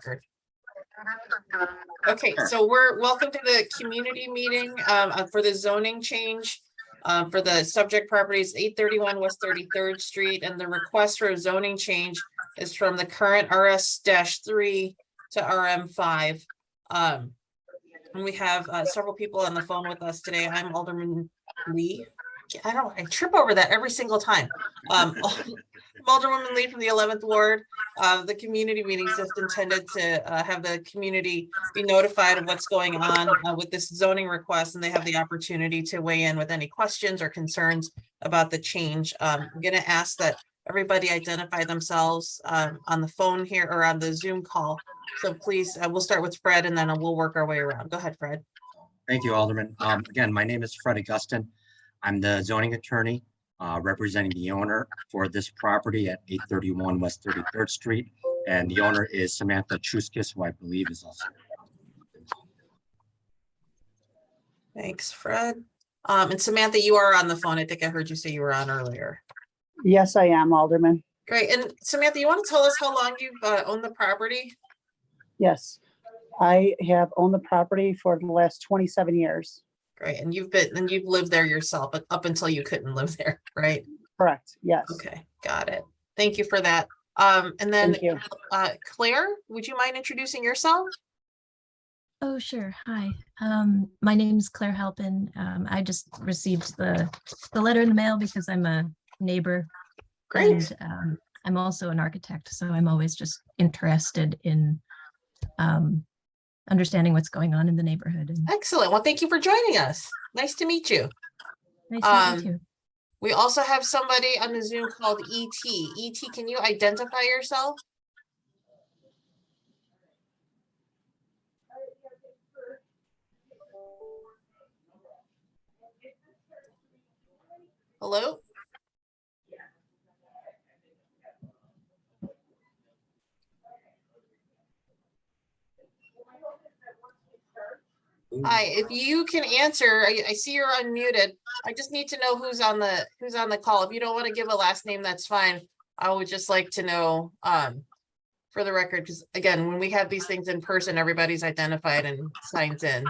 record. Okay, so we're welcome to the community meeting for the zoning change for the subject properties 831 West 33rd Street, and the request for a zoning change is from the current RS-3 to RM5. And we have several people on the phone with us today. I'm Alderman Lee. I trip over that every single time. Alderwoman Lee from the 11th Ward. The community meeting is just intended to have the community be notified of what's going on with this zoning request, and they have the opportunity to weigh in with any questions or concerns about the change. I'm going to ask that everybody identify themselves on the phone here or on the Zoom call. So please, we'll start with Fred and then we'll work our way around. Go ahead, Fred. Thank you, Alderman. Again, my name is Fred Augustin. I'm the zoning attorney representing the owner for this property at 831 West 33rd Street. And the owner is Samantha Chuskis, who I believe is also. Thanks, Fred. And Samantha, you are on the phone. I think I heard you say you were on earlier. Yes, I am, Alderman. Great. And Samantha, you want to tell us how long you've owned the property? Yes, I have owned the property for the last 27 years. Great. And you've lived there yourself, but up until you couldn't live there, right? Correct. Yes. Okay, got it. Thank you for that. And then Thank you. Claire, would you mind introducing yourself? Oh, sure. Hi, my name is Claire Halpin. I just received the letter in the mail because I'm a neighbor. Great. And I'm also an architect, so I'm always just interested in understanding what's going on in the neighborhood. And Excellent. Well, thank you for joining us. Nice to meet you. nice to meet you. We also have somebody on the Zoom called ET. ET, can you identify yourself? Hello? Hi, if you can answer, I see you're unmuted. I just need to know who's on the call. If you don't want to give a last name, that's fine. I would just like to know for the record, because again, when we have these things in person, everybody's identified and signs in.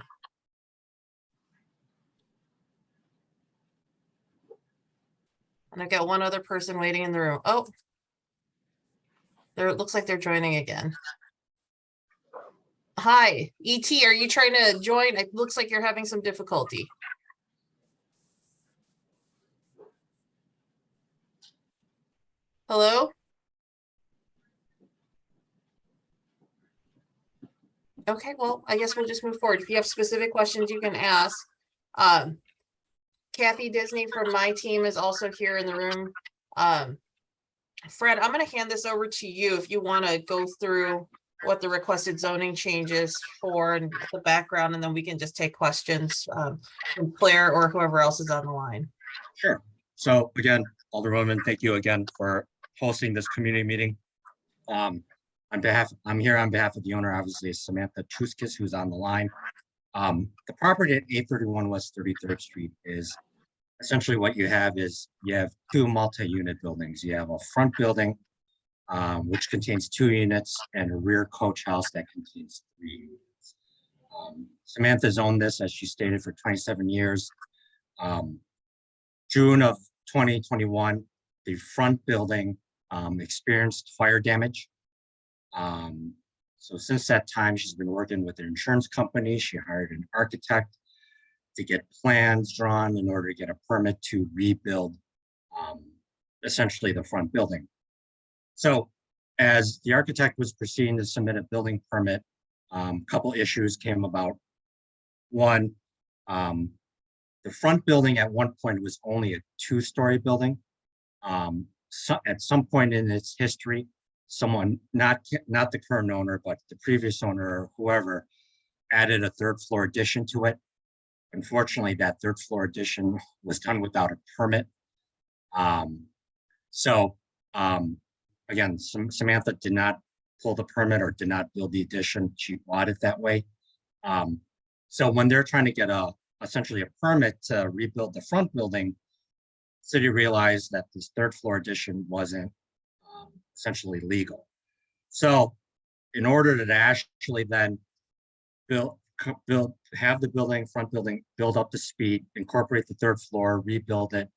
And I've got one other person waiting in the room. Oh, it looks like they're joining again. Hi, ET, are you trying to join? It looks like you're having some difficulty. Hello? Okay, well, I guess we'll just move forward. If you have specific questions, you can ask. Kathy Disney from my team is also here in the room. Fred, I'm going to hand this over to you if you want to go through what the requested zoning changes for and the background, and then we can just take questions from Claire or whoever else is on the line. Sure. So again, Alderwoman, thank you again for hosting this community meeting. I'm here on behalf of the owner, obviously, Samantha Chuskis, who's on the line. The property at 831 West 33rd Street is essentially what you have is you have two multi-unit buildings. You have a front building, which contains 2 units, and a rear coach house that contains 3 units. Samantha's owned this, as she stated, for 27 years. June of 2021, the front building experienced fire damage. So since that time, she's been working with an insurance company. She hired an architect to get plans drawn in order to get a permit to rebuild essentially the front building. So as the architect was proceeding to submit a building permit, a couple issues came about. One, the front building at one point was only a 2-story building. So at some point in its history, someone, not the current owner, but the previous owner or whoever, added a 3rd floor addition to it. Unfortunately, that 3rd floor addition was done without a permit. Again, Samantha did not pull the permit or did not build the addition. She bought it that way. So when they're trying to get essentially a permit to rebuild the front building, city realized that this 3rd floor addition wasn't essentially legal. So in order to actually then have the building, front building, build up to speed, incorporate the third floor, rebuild it.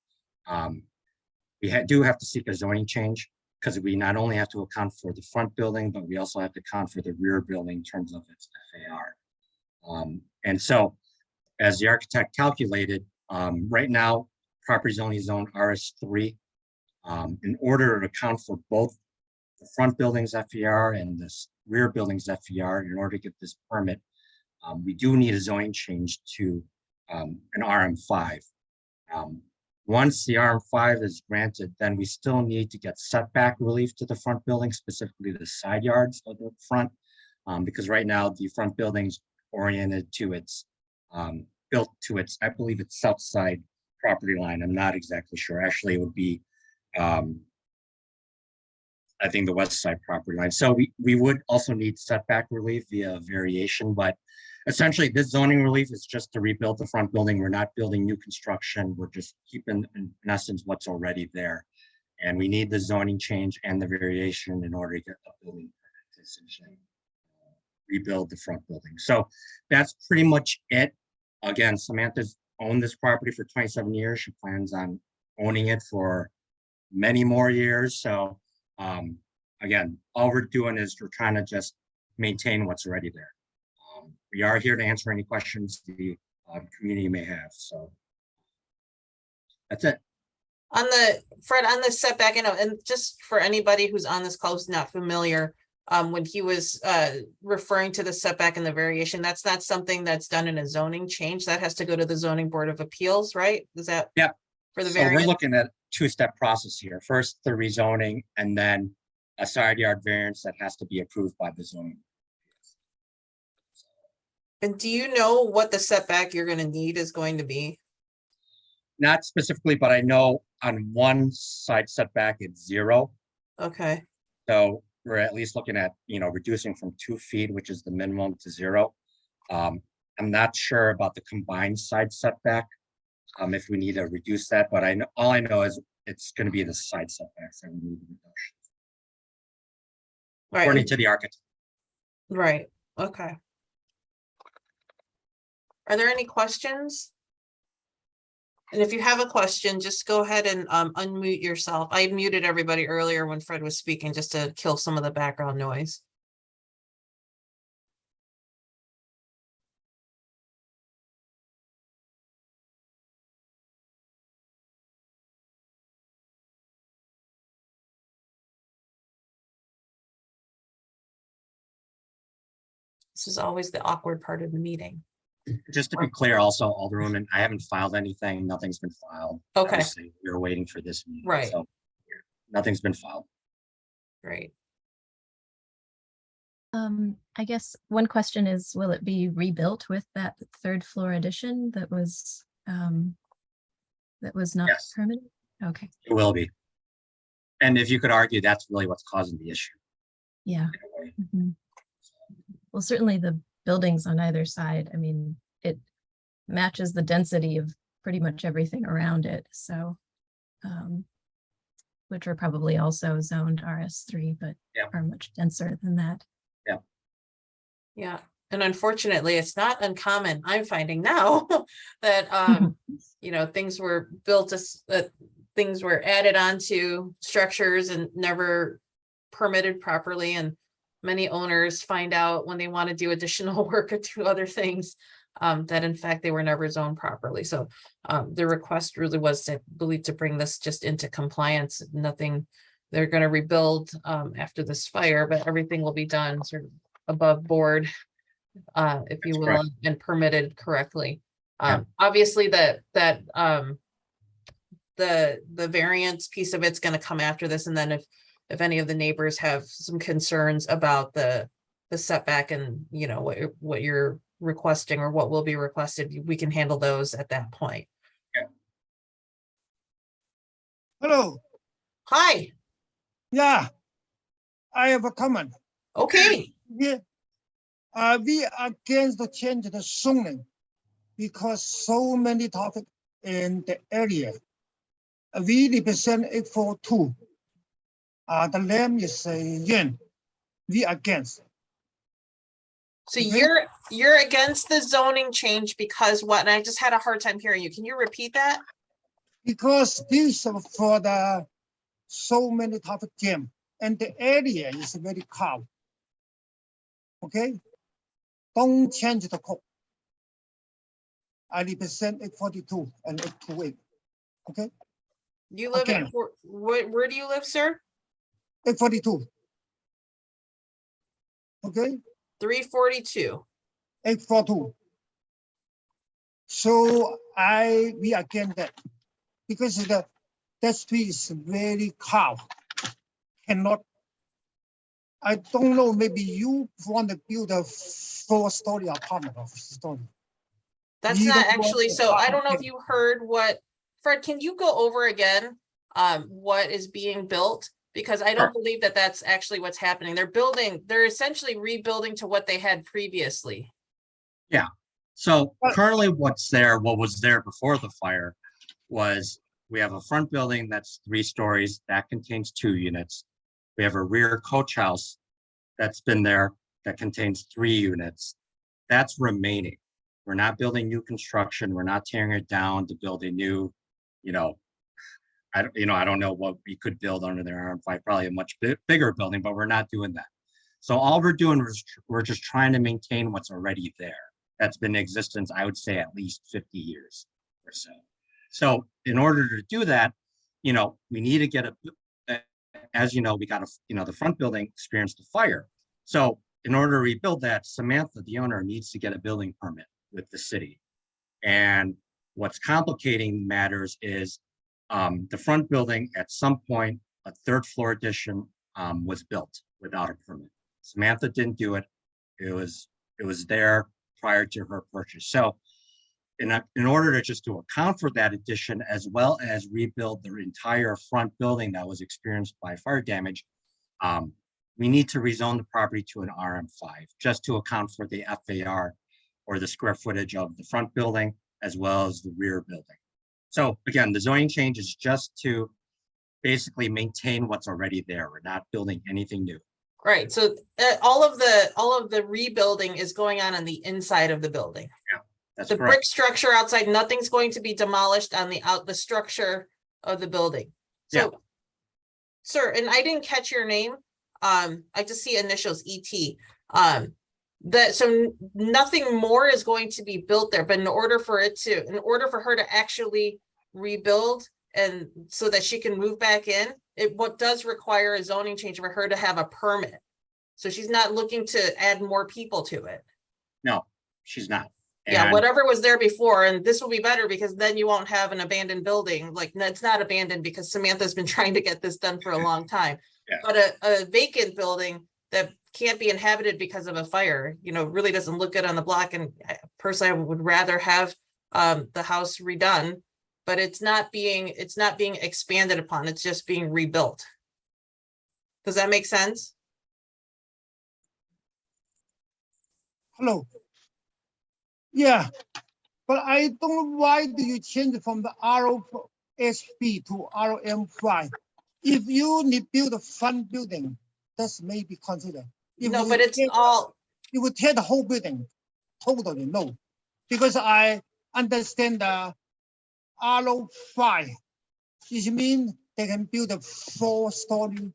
We do have to seek a zoning change because we not only have to account for the front building, but we also have to account for the rear building in terms of its FAR. And so as the architect calculated, right now, property zoning is zone RS3. In order to account for both the front building's FAR and this rear building's FAR, in order to get this permit, we do need a zoning change to an RM5. Once the RM5 is granted, then we still need to get setback relief to the front building, specifically the side yards of the front, because right now the front building's oriented to its, built to its, I believe it's south side property line. I'm not exactly sure. Actually, it would be, I think the west side property line. So we would also need setback relief via variation, but essentially this zoning relief is just to rebuild the front building. We're not building new construction. We're just keeping in essence what's already there. And we need the zoning change and the variation in order to get the building permit to essentially rebuild the front building. So that's pretty much it. Again, Samantha's owned this property for 27 years. She plans on owning it for many more years. So again, all we're doing is we're trying to just maintain what's already there. We are here to answer any questions the community may have. So that's it. On the, Fred, on the setback, and just for anybody who's on this call who's not familiar, when he was referring to the setback and the variation, that's not something that's done in a zoning change. That has to go to the zoning board of appeals, right? Is that? Yep. For the So we're variance? looking at a two-step process here. First, the rezoning, and then a side yard variance that has to be approved by the zoning. And do you know what the setback you're gonna need is going to be? Not specifically, but I know on one side setback, it's 0. Okay, So we're at least looking at, reducing from 2 feet, which is the minimum, to 0. I'm not sure about the combined side setback, if we need to reduce that, but all I know is it's going to be the side setbacks that we need to reduce, according right, to the architect. right, okay. Are there any questions? And if you have a question, just go ahead and unmute yourself. I muted everybody earlier when Fred was speaking, just to kill some of the background noise. This is always the awkward part of the meeting. Just to be clear, also, Alderwoman, I haven't filed anything. Nothing's been filed. Okay. Obviously, we were waiting for this meeting. Right. So nothing's been filed. Great. I guess one question is, will it be rebuilt with that third floor addition that was not Yes. permanent? Okay, It will be. And if you could argue, that's really what's causing the issue. yeah. in a way. Mhm. Well, certainly the buildings on either side, I mean, it matches the density of pretty much everything around it, so which are probably also zoned RS3, but Yeah. are much denser than that. Yeah, and unfortunately, it's not uncommon, I'm finding now, that things were built as things were added onto structures and never permitted properly, and many owners find out when they want to do additional work or do other things that in fact they were never zoned properly. So the request really was to bring this just into compliance. Nothing, they're going to rebuild after this fire, but everything will be done sort of above board, if you That's will, correct. and permitted correctly. Yeah. Obviously the variance piece of it's going to come after this, and then if any of the neighbors have some concerns about the setback and what you're requesting or what will be requested, we can handle those at that point. Hello, Hi. yeah, I have a comment. Okay. Yeah, we against the change the zoning because so many topic in the area. We represent 842. The name is Yen. We against. So Okay. you're against the zoning change because what? And I just had a hard time hearing you. Can you repeat that? Because this is for the so many traffic jam and the area is very calm. Okay, don't change the code. I represent 842 and 828. Okay, You live in, Okay. where do you live, sir? 842. Okay, 342. 842. So we against that because that street is very calm. Cannot. I don't know. Maybe you want to build a 4-story apartment or 5-story. That's You not don't want actually, the so I don't know if apartment. you heard what, Fred, can you go over again? What is being built? Because I don't believe that that's actually what's happening. They're essentially rebuilding to what they had previously. So currently what was there before the fire was we have a front building that's 3 stories that contains 2 units. We have a rear coach house that's been there that contains 3 units. That's remaining. We're not building new construction. We're not tearing it down to build a new, I don't know what we could build under their RM5, probably a much bigger building, but we're not doing that. So all we're doing is we're just trying to maintain what's already there. That's been in existence, I would say at least 50 years or so. So in order to do that, we need to get as you know, we got the front building experienced a fire. So in order to rebuild that, Samantha, the owner, needs to get a building permit with the city. And what's complicating matters is the front building, at some point, a 3rd floor addition was built without a permit. Samantha didn't do it. It was there prior to her purchase. So in order to account for that addition, as well as rebuild the entire front building that was experienced by fire damage, we need to rezone the property to an RM5, just to account for the FAR, or the square footage of the front building, as well as the rear building. So again, the zoning change is just to basically maintain what's already there. We're not building anything new. Right, so all of the rebuilding is going on the inside of the building. That's The correct. brick structure outside, nothing's going to be demolished on the structure of the building. So, sir, and I didn't catch your name. I just see initials ET. So nothing more is going to be built there, but in order for her to actually rebuild and so that she can move back in, what does require a zoning change for her to have a permit. So she's not looking to add more people to it. No, she's not. Yeah, And whatever was there before, and this will be better because then you won't have an abandoned building. Like, no, it's not abandoned because Samantha's been trying to get this done for a long time. Yeah. But a vacant building that can't be inhabited because of a fire, really doesn't look good on the block. And personally, I would rather have the house redone, but it's not being expanded upon. It's just being rebuilt. Does that make sense? Hello. Yeah, but I don't know why do you change from the ROSB to RM5? If you need build a front building, that's maybe considered. If No, you but it's tear- all, You would tear the whole building, totally no, because I understand the RO5. It means they can build a 4-story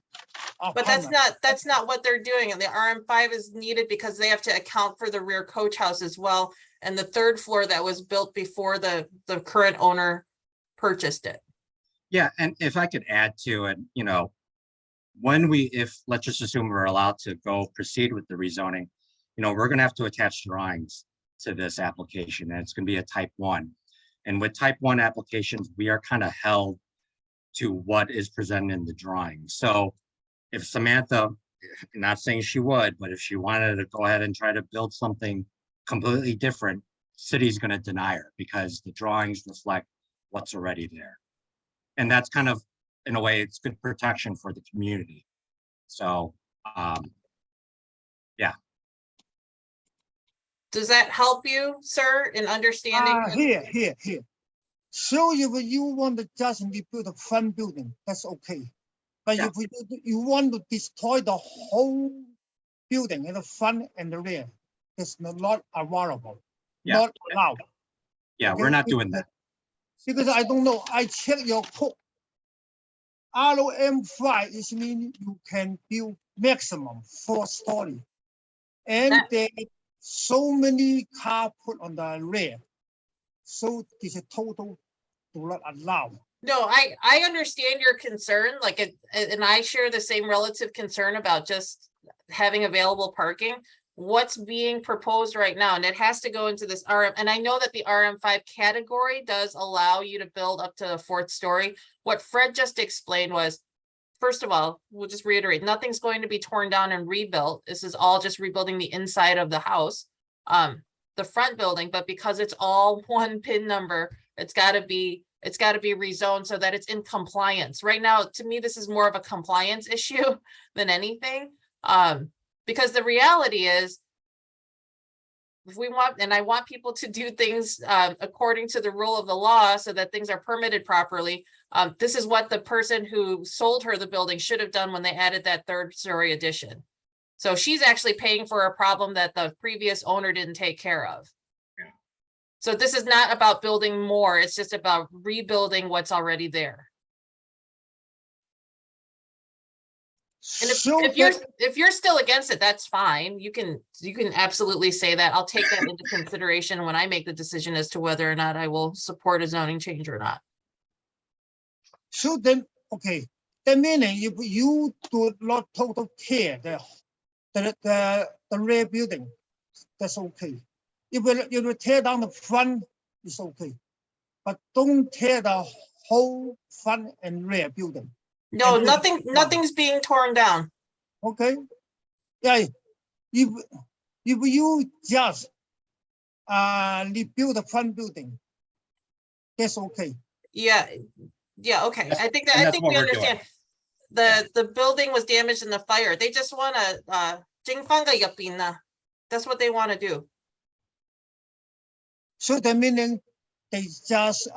but that's apartment. not what they're doing. And the RM5 is needed because they have to account for the rear coach house as well. And the 3rd floor that was built before the current owner purchased it. yeah, and if I could add to it, if let's just assume we're allowed to proceed with the rezoning, we're going to have to attach drawings to this application, and it's going to be a type 1. And with type 1 applications, we are kind of held to what is presented in the drawing. So if Samantha, not saying she would, but if she wanted to go ahead and try to build something completely different, city's going to deny her because the drawings reflect what's already there. And that's kind of, in a way, it's good protection for the community. So, yeah. Does that help you, sir, in understanding? Here. So if you want to just rebuild a front building, that's okay. But Yeah. if you want to destroy the whole building in the front and the rear, that's not available, Yeah. not allowed. Yeah, we're not doing that. Because I don't know, I check your code. RM5 is mean you can build maximum 4-story. And That- there so many car put on the rear. So this is total do not allow. No, I understand your concern, like it, and I share the same relative concern about just having available parking. What's being proposed right now, and it has to go into this RM, and I know that the RM5 category does allow you to build up to the 4th story. What Fred just explained was, first of all, we'll just reiterate, nothing's going to be torn down and rebuilt. This is all just rebuilding the inside of the house, the front building, but because it's all one PIN number, it's gotta be rezoned so that it's in compliance. Right now, to me, this is more of a compliance issue than anything. Because the reality is, if we want, and I want people to do things according to the rule of the law so that things are permitted properly. This is what the person who sold her the building should have done when they added that 3rd story addition. So she's actually paying for a problem that the previous owner didn't take care of. Yeah. So this is not about building more, it's just about rebuilding what's already there. And So if you're still against it, that's fine. You can absolutely say that. I'll take that into consideration when I make the decision as to whether or not I will support a zoning change or not. So then, okay, that meaning if you do not total tear the rear building, that's okay. If you tear down the front, it's okay. But don't tear the whole front and rear building, No, And this- nothing's being torn down. okay? Yeah, if you just rebuild the front building, that's okay. Yeah, okay. That's- I think and I that's think what we we're doing. understand. The building was damaged in the fire. They just wanna that's what they want to do. So the meaning they just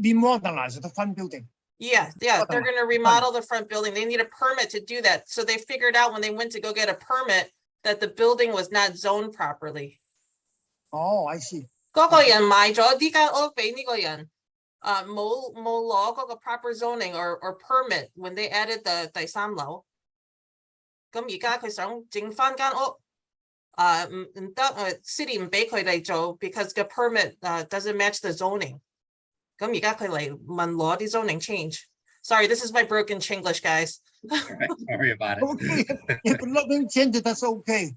remodelize the front building. Yeah, they're Bottom line, gonna remodel the front building. They need a permit to do that. So they figured out when they went to go get a permit that the building was not zoned properly. Oh, I see. 嗰個人賣咗呢間屋俾呢個人，冇攞嗰個 proper zoning or permit when they added the 第3樓。咁而家佢想整翻間屋，唔得，city 唔俾佢哋做 because the permit doesn't match the zoning。咁而家佢嚟問攞啲 zoning change。Sorry, this is my broken Chinglish, guys. Sorry about it. Okay, if nothing changes, that's okay.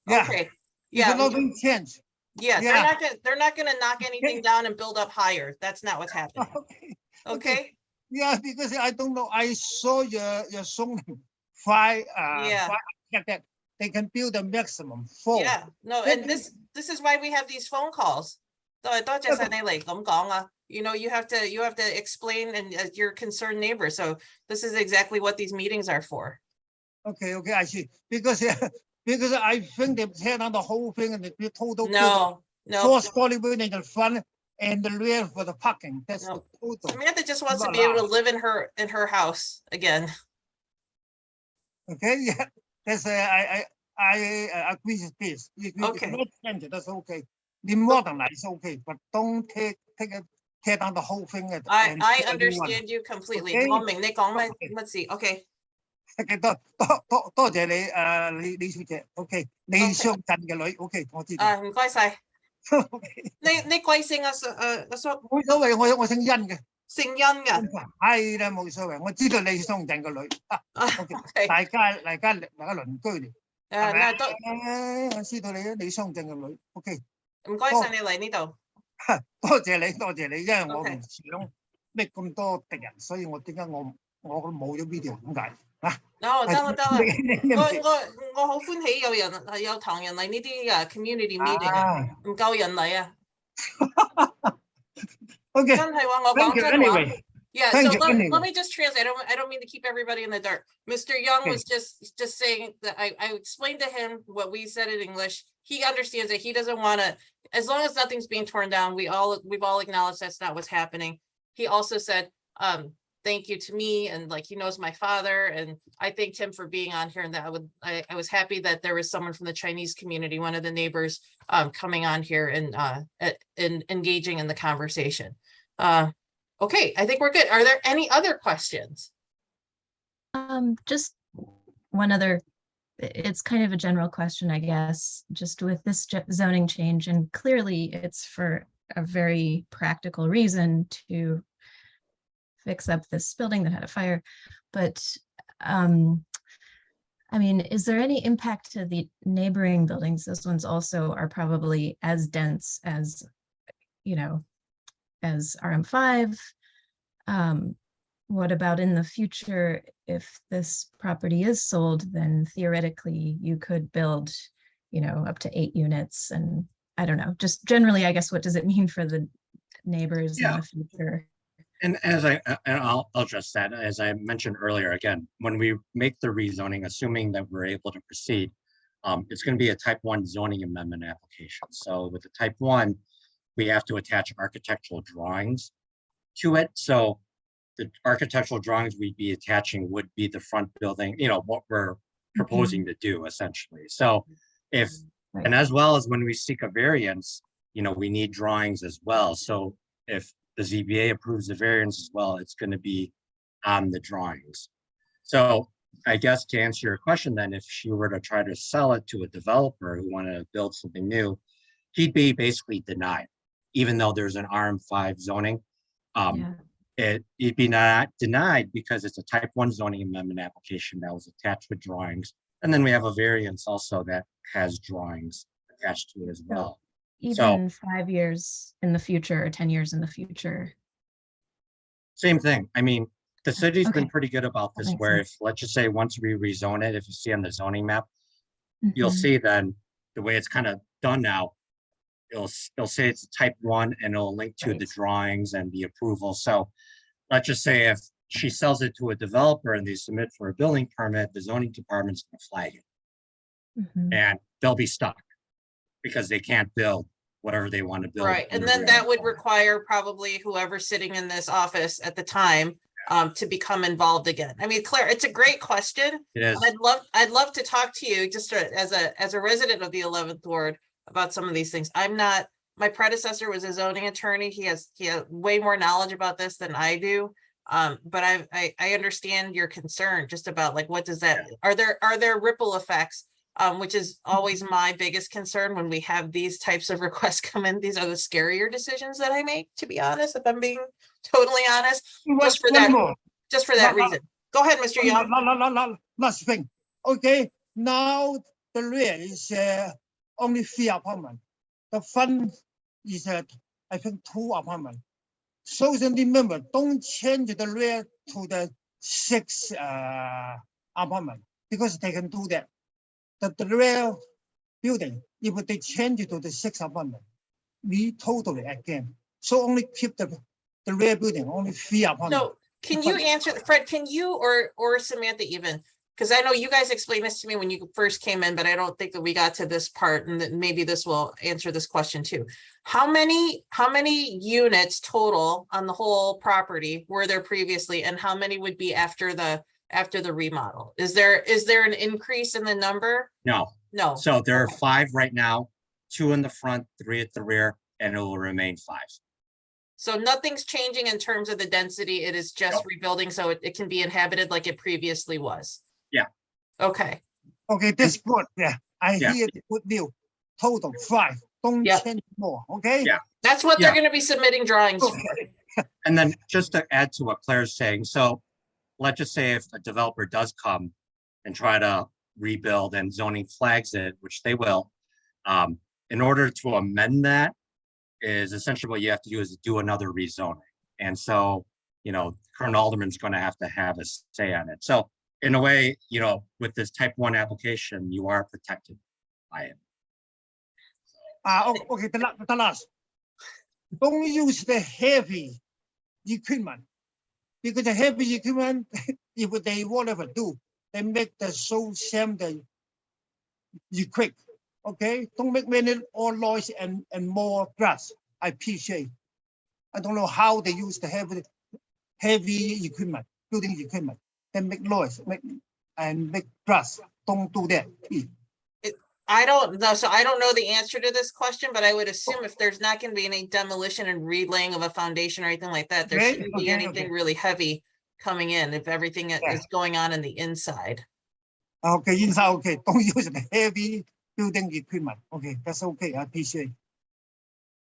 Yeah, Okay, if yeah, nothing change. yeah, yeah. they're not gonna knock anything down and build up higher. That's not what's happening. Okay. Okay, Yeah, because I don't know. I saw your zoning 5 Yeah. 5 that they can build a maximum 4. yeah, no, Then and this is why we have these phone calls. 多謝晒你嚟咁講啊. You know, you have to explain and your concerned neighbor. So this is exactly what these meetings are for. Okay, I see. Because because I think they tear down the whole thing and they total No, 4-story building in the front and the rear for the parking. That's No. the total. Samantha just wants to Not be able to allowed. live in her house again. Okay, yeah, that's I agree with this. If you Okay. not change it, that's okay. The modernize okay, but don't tear down the whole thing. I and everyone. understand you completely. Okay. 我明你講咩？ Okay. 乜事？Okay. Okay，多謝你李小姐。OK，你 Okay. 上陣嘅女。OK，我知道。唔該晒。 OK，你貴姓啊？阿叔冇所謂，我姓殷嘅。姓殷㗎。係啦，冇所謂。我知道你上陣嘅女。OK， Okay. 大家鄰居嚟。係咪嗱都我知道你上陣嘅女。OK，唔該晒你嚟呢度。多謝你，因為我唔 Okay. 想咩咁多敵人，所以我點解我冇咗 video 點解？哦，得啦得啦。你我好歡喜有唐人嚟呢啲community meeting 啊，唔夠人嚟啊， OK，真係話我 thank 講 you 真話。 anyway。 Yeah, Thank so you, let anyway. me just translate. I don't mean to keep everybody in the dark. Mr. Young Okay. was just saying that I explained to him what we said in English. He understands that he doesn't want to, as long as nothing's being torn down, we've all acknowledged that's not what's happening. He also said, thank you to me, and like he knows my father, and I thanked him for being on here, and that I was happy that there was someone from the Chinese community, one of the neighbors, coming on here and engaging in the conversation. Okay, I think we're good. Are there any other questions? Just one other, it's kind of a general question, I guess, just with this zoning change, and clearly it's for a very practical reason to fix up this building that had a fire. But I mean, is there any impact to the neighboring buildings? Those ones also are probably as dense as, you know, as RM5. What about in the future? If this property is sold, then theoretically you could build, you know, up to 8 units. And I don't know, just generally, I guess, what does it mean for the neighbors in the future? And I'll address that. As I mentioned earlier, again, when we make the rezoning, assuming that we're able to proceed, it's going to be a type 1 zoning amendment application. So with the type 1, we have to attach architectural drawings to it. So the architectural drawings we'd be attaching would be the front building, you know, what we're proposing to do essentially. So if, and as well as when we seek a variance, you know, we need drawings as well. So if the ZBA approves the variance as well, it's going to be on the drawings. So I guess to answer your question, then, if she were to try to sell it to a developer who wanted to build something new, he'd be basically denied, even though there's an RM5 zoning. It'd be not denied because it's a type 1 zoning amendment application that was attached with drawings. And then we have a variance also that has drawings attached to it as well. Even 5 years in the future or 10 years in the future. Same thing. I mean, the city's been Okay. pretty good about this, makes where sense. if, let's just say, once we rezone it, if you see on the zoning map, you'll see then the way it's kind of done now, it'll say it's a type 1 and it'll link to the drawings and the approval. So let's just say if she sells it to a developer and they submit for a building permit, the zoning department's gonna flag it and they'll be stuck because they can't build whatever they want to build. Right, and then that would require probably whoever's sitting in this office at the time to become involved again. I mean, Claire, it's a great question. It is. I'd love to talk to you just as a resident of the 11th Ward about some of these things. I'm not, my predecessor was a zoning attorney. He has way more knowledge about this than I do. But I understand your concern just about like, what does that, are there ripple effects? Which is always my biggest concern when we have these types of requests come in. These are the scarier decisions that I make, to be honest, if I'm being totally honest, just for that reason. Go ahead, Mr. Young. Last thing. Okay, now the rear is only 3 apartments. The front is I think 2 apartments. So then remember, don't change the rear to the 6 apartment because they can do that. The rear building, if they change it to the 6 apartment, we totally again. So only keep the rear building, only 3 apartments. So can you answer, Fred, can you or Samantha even, because I know you guys explained this to me when you first came in, but I don't think that we got to this part, and that maybe this will answer this question too. How many units total on the whole property were there previously, and how many would be after the remodel? Is there an increase in the number? No. So there are 5 right now, 2 in the front, 3 at the rear, and it will remain 5. So nothing's changing in terms of the density. It is just rebuilding so it can be inhabited like it previously was. Yeah. Okay. Okay, that's good. Yeah, I hear the good news. Total 5. Don't change more. Okay. Yeah. That's what they're going to be submitting drawings for. And then just to add to what Claire's saying, so let's just say if a developer does come and try to rebuild and zoning flags it, which they will, in order to amend that is essentially what you have to do is do another rezoning. And so, you know, current alderman's going to have a say on it. So in a way, you know, with this type 1 application, you are protected by it. Okay, the last. Don't use the heavy equipment because the heavy equipment, if they whatever do, they make the so same you quick. Okay, don't make many or noise and more grass. I appreciate. I don't know how they use the heavy. heavy equipment, building equipment, then make noise, make dust. Don't do that, please. I don't know, so I don't know the answer to this question, but I would assume if there's not gonna be any demolition and relaying of a foundation or anything like that, there Okay, shouldn't be okay, anything okay. really heavy coming in if everything Yeah. is going on in the inside. Okay, inside, okay. Don't use the heavy building equipment. Okay, that's okay. I appreciate.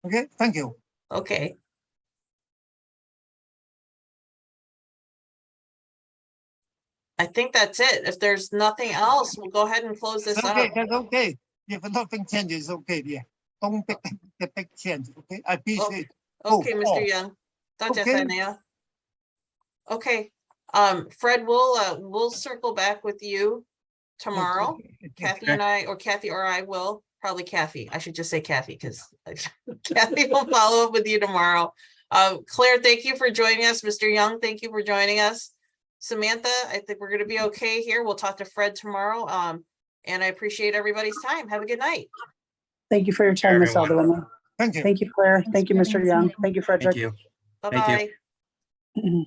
Okay, thank you. Okay. I think that's it. If there's nothing else, we'll go ahead and close this It's up. okay, that's okay. If nothing changes, okay, yeah. Don't make the big change, okay? I appreciate. Okay, Oh, Mr. oh, Young. okay. Okay, Fred, we'll circle back with you tomorrow. Kathy and I, or Kathy or I will, probably Kathy. I should just say Kathy because Kathy will follow up with you tomorrow. Claire, thank you for joining us. Mr. Young, thank you for joining us. Samantha, I think we're gonna be okay here. We'll talk to Fred tomorrow. And I appreciate everybody's time. Have a good night. Thank you for your time, Ms. everyone. Alderwoman. Thank you. Thank you, Claire. Thanks Thank you, for Mr. having us. Young. Thank you, Thank Frederick. you. Bye-bye. you.